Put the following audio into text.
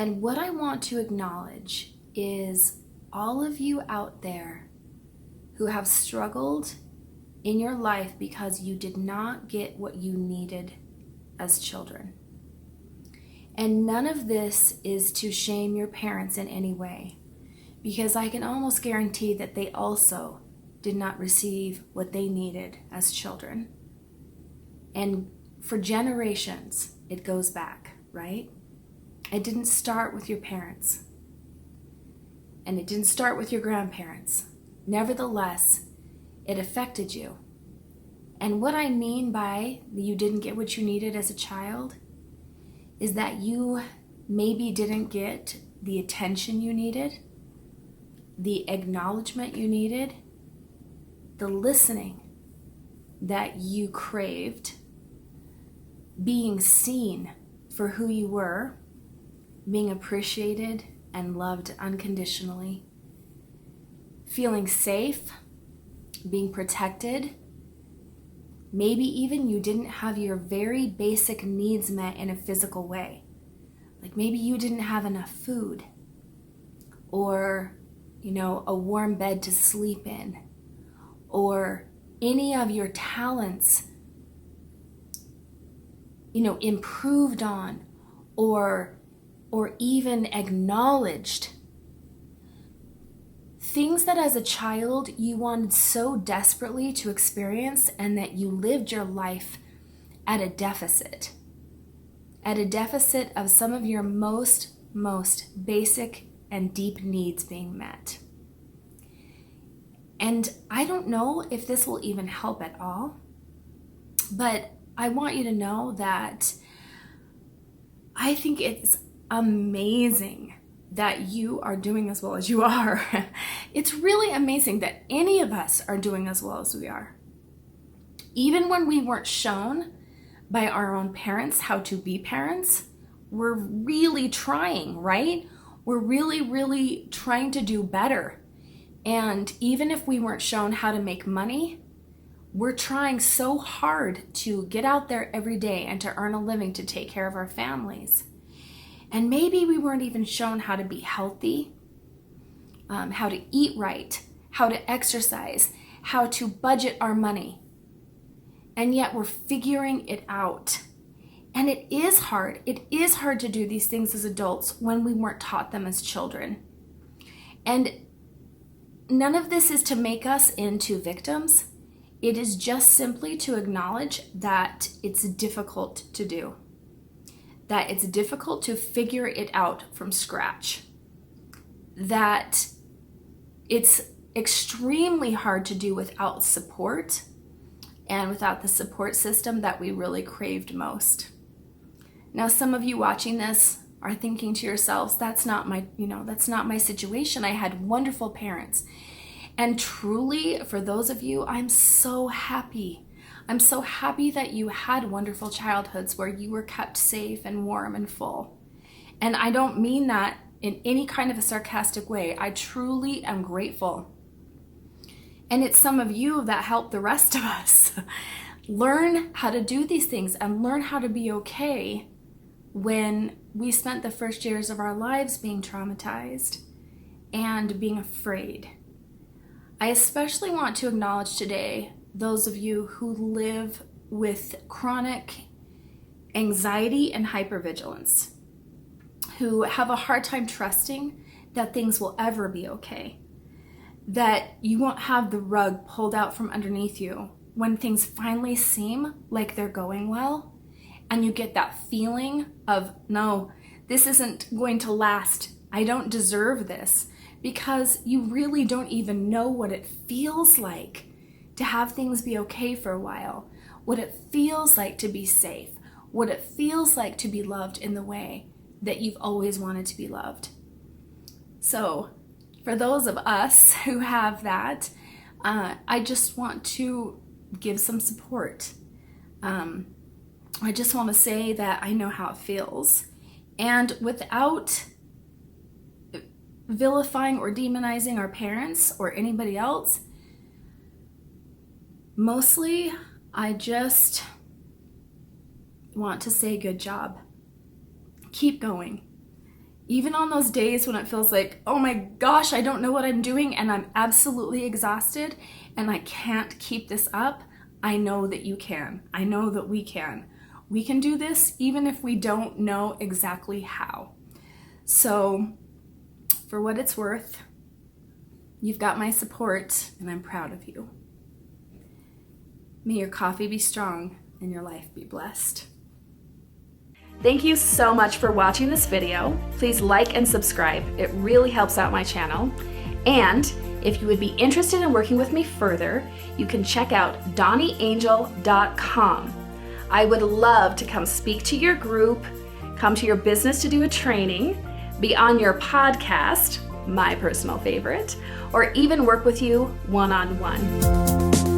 And what I want to acknowledge is all of you out there who have struggled in your life because you did not get what you needed as children. And none of this is to shame your parents in any way, because I can almost guarantee that they also did not receive what they needed as children. And for generations, it goes back, right? It didn't start with your parents, and it didn't start with your grandparents. Nevertheless, it affected you. And what I mean by you didn't get what you needed as a child is that you maybe didn't get the attention you needed, the acknowledgement you needed, the listening that you craved, being seen for who you were, being appreciated and loved unconditionally, feeling safe, being protected. Maybe even you didn't have your very basic needs met in a physical way. Like maybe you didn't have enough food, or, a warm bed to sleep in, or any of your talents, improved on, or even acknowledged. Things that as a child you wanted so desperately to experience, and that you lived your life at a deficit of some of your most basic and deep needs being met. And I don't know if this will even help at all, but I want you to know that I think it's amazing that you are doing as well as you are. It's really amazing that any of us are doing as well as we are. Even when we weren't shown by our own parents how to be parents, we're really trying, right? We're really trying to do better. And even if we weren't shown how to make money, we're trying so hard to get out there every day and to earn a living to take care of our families. And maybe we weren't even shown how to be healthy, how to eat right, how to exercise, how to budget our money. And yet we're figuring it out. And it is hard. It is hard to do these things as adults when we weren't taught them as children. And none of this is to make us into victims. It is just simply to acknowledge that it's difficult to do. That it's difficult to figure it out from scratch. That it's extremely hard to do without support, and without the support system that we really craved most. Now, some of you watching this are thinking to yourselves, that's not my situation. I had wonderful parents. And truly, for those of you, I'm so happy. I'm so happy that you had wonderful childhoods where you were kept safe and warm and full. And I don't mean that in any kind of a sarcastic way. I truly am grateful. And it's some of you that help the rest of us learn how to do these things and learn how to be okay when we spent the first years of our lives being traumatized and being afraid. I especially want to acknowledge today those of you who live with chronic anxiety and hypervigilance, who have a hard time trusting that things will ever be okay, that you won't have the rug pulled out from underneath you when things finally seem like they're going well, and you get that feeling of, no, this isn't going to last. I don't deserve this, because you really don't even know what it feels like to have things be okay for a while, what it feels like to be safe, what it feels like to be loved in the way that you've always wanted to be loved. So for those of us who have that, I just want to give some support. I just want to say that I know how it feels. And without vilifying or demonizing our parents or anybody else, mostly I just want to say good job. Keep going. Even on those days when it feels like, oh my gosh, I don't know what I'm doing and I'm absolutely exhausted and I can't keep this up, I know that you can. I know that we can. We can do this even if we don't know exactly how. So, for what it's worth, you've got my support and I'm proud of you. May your coffee be strong and your life be blessed. Thank you so much for watching this video. Please like and subscribe. It really helps out my channel. And if you would be interested in working with me further, you can check out DawniAngel.com. I would love to come speak to your group, come to your business to do a training, be on your podcast, my personal favorite, or even work with you one-on-one.